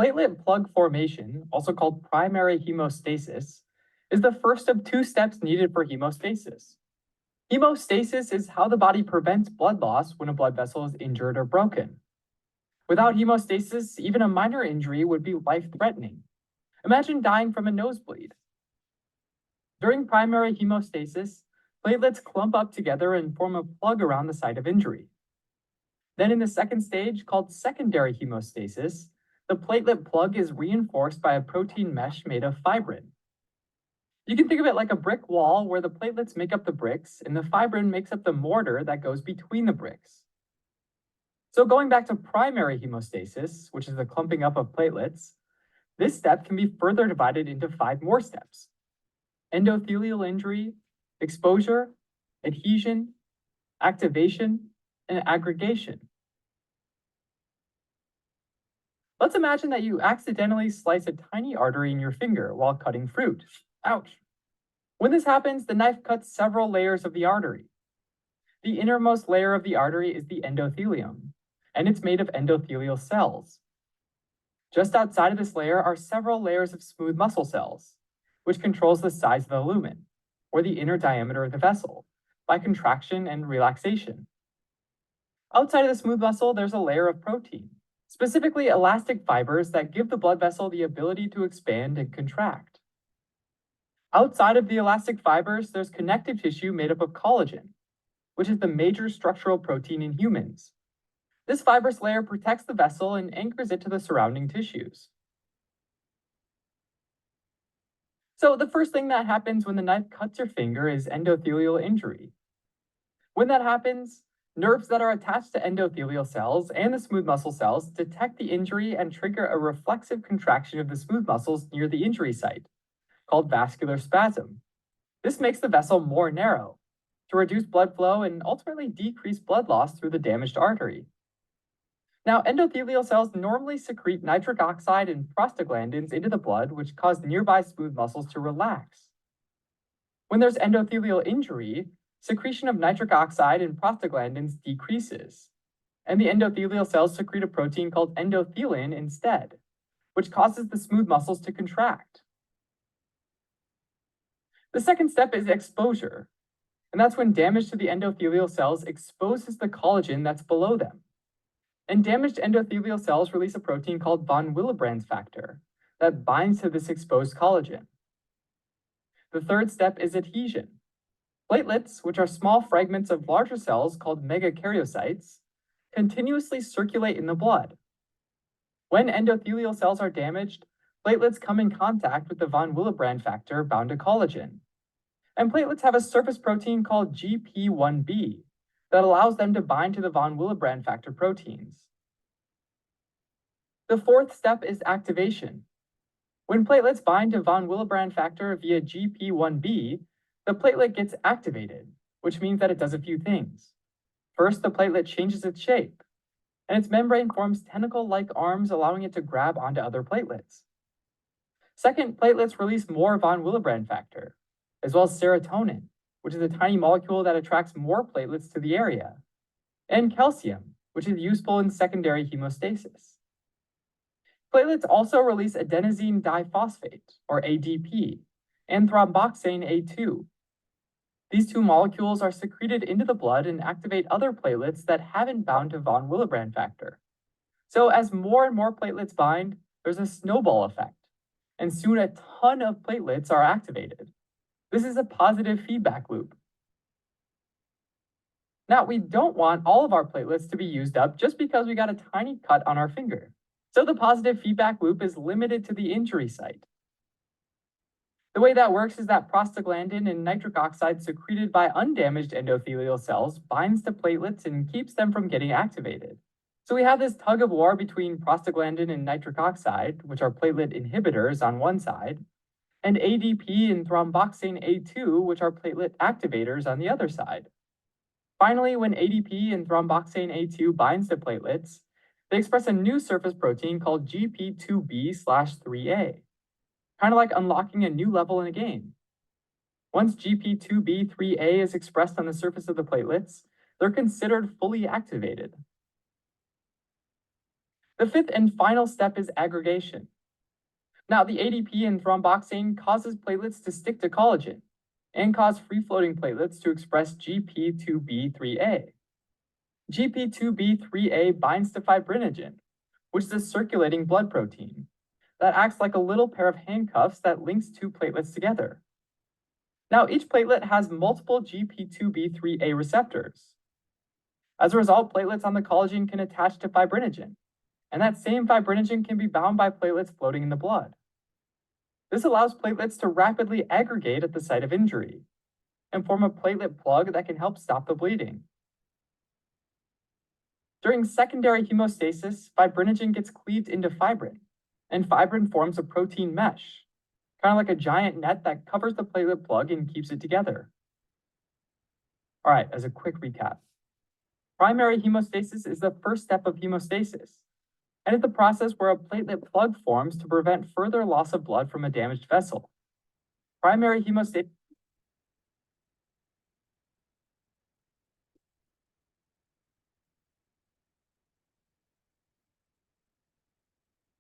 Platelet plug formation, also called primary hemostasis, is the first of two steps needed for hemostasis. Hemostasis is how the body prevents blood loss when a blood vessel is injured or broken. Without hemostasis, even a minor injury would be life-threatening. Imagine dying from a nosebleed. During primary hemostasis, platelets clump up together and form a plug around the site of injury. Then in the second stage, called secondary hemostasis, the platelet plug is reinforced by a protein mesh made of fibrin. You can think of it like a brick wall where the platelets make up the bricks and the fibrin makes up the mortar that goes between the bricks. So going back to primary hemostasis, which is the clumping up of platelets, this step can be further divided into 5 more steps: endothelial injury, exposure, adhesion, activation, and aggregation. Let's imagine that you accidentally slice a tiny artery in your finger while cutting fruit. Ouch. When this happens, the knife cuts several layers of the artery. The innermost layer of the artery is the endothelium, and it's made of endothelial cells. Just outside of this layer are several layers of smooth muscle cells, which controls the size of the lumen, or the inner diameter of the vessel, by contraction and relaxation. Outside of the smooth muscle, there's a layer of protein, specifically elastic fibers that give the blood vessel the ability to expand and contract. Outside of the elastic fibers, there's connective tissue made up of collagen, which is the major structural protein in humans. This fibrous layer protects the vessel and anchors it to the surrounding tissues. So the first thing that happens when the knife cuts your finger is endothelial injury. When that happens, nerves that are attached to endothelial cells and the smooth muscle cells detect the injury and trigger a reflexive contraction of the smooth muscles near the injury site, called vascular spasm. This makes the vessel more narrow to reduce blood flow and ultimately decrease blood loss through the damaged artery. Now, endothelial cells normally secrete nitric oxide and prostaglandins into the blood, which cause nearby smooth muscles to relax. When there's endothelial injury, secretion of nitric oxide and prostaglandins decreases, and the endothelial cells secrete a protein called endothelin instead, which causes the smooth muscles to contract. The second step is exposure, and that's when damage to the endothelial cells exposes the collagen that's below them. And damaged endothelial cells release a protein called von Willebrand's factor that binds to this exposed collagen. The third step is adhesion. Platelets, which are small fragments of larger cells called megakaryocytes, continuously circulate in the blood. When endothelial cells are damaged, platelets come in contact with the von Willebrand factor bound to collagen. And platelets have a surface protein called GP1B that allows them to bind to the von Willebrand factor proteins. The fourth step is activation. When platelets bind to von Willebrand factor via GP1B, the platelet gets activated, which means that it does a few things. First, the platelet changes its shape, and its membrane forms tentacle-like arms, allowing it to grab onto other platelets. Second, platelets release more von Willebrand factor, as well as serotonin, which is a tiny molecule that attracts more platelets to the area, and calcium, which is useful in secondary hemostasis. Platelets also release adenosine diphosphate, or ADP, and thromboxane A2. These two molecules are secreted into the blood and activate other platelets that haven't bound to von Willebrand factor. So as more and more platelets bind, there's a snowball effect, and soon a ton of platelets are activated. This is a positive feedback loop. Now, we don't want all of our platelets to be used up just because we got a tiny cut on our finger. So the positive feedback loop is limited to the injury site. The way that works is that prostaglandin and nitric oxide secreted by undamaged endothelial cells binds to platelets and keeps them from getting activated. So we have this tug of war between prostaglandin and nitric oxide, which are platelet inhibitors on one side, and ADP and thromboxane A2, which are platelet activators on the other side. Finally, when ADP and thromboxane A2 binds to platelets, they express a new surface protein called GP2B/3A, kind of like unlocking a new level in a game. Once GP2B3A is expressed on the surface of the platelets, they're considered fully activated. The fifth and final step is aggregation. Now, the ADP in thromboxane causes platelets to stick to collagen and cause free-floating platelets to express GP2B3A. GP2B3A binds to fibrinogen, which is a circulating blood protein that acts like a little pair of handcuffs that links two platelets together. Now, each platelet has multiple GP2B3A receptors. As a result, platelets on the collagen can attach to fibrinogen, and that same fibrinogen can be bound by platelets floating in the blood. This allows platelets to rapidly aggregate at the site of injury and form a platelet plug that can help stop the bleeding. During secondary hemostasis, fibrinogen gets cleaved into fibrin, and fibrin forms a protein mesh, kind of like a giant net that covers the platelet plug and keeps it together. All right, as a quick recap, primary hemostasis is the first step of hemostasis, and it's the process where a platelet plug forms to prevent further loss of blood from a damaged vessel. Primary hemostasis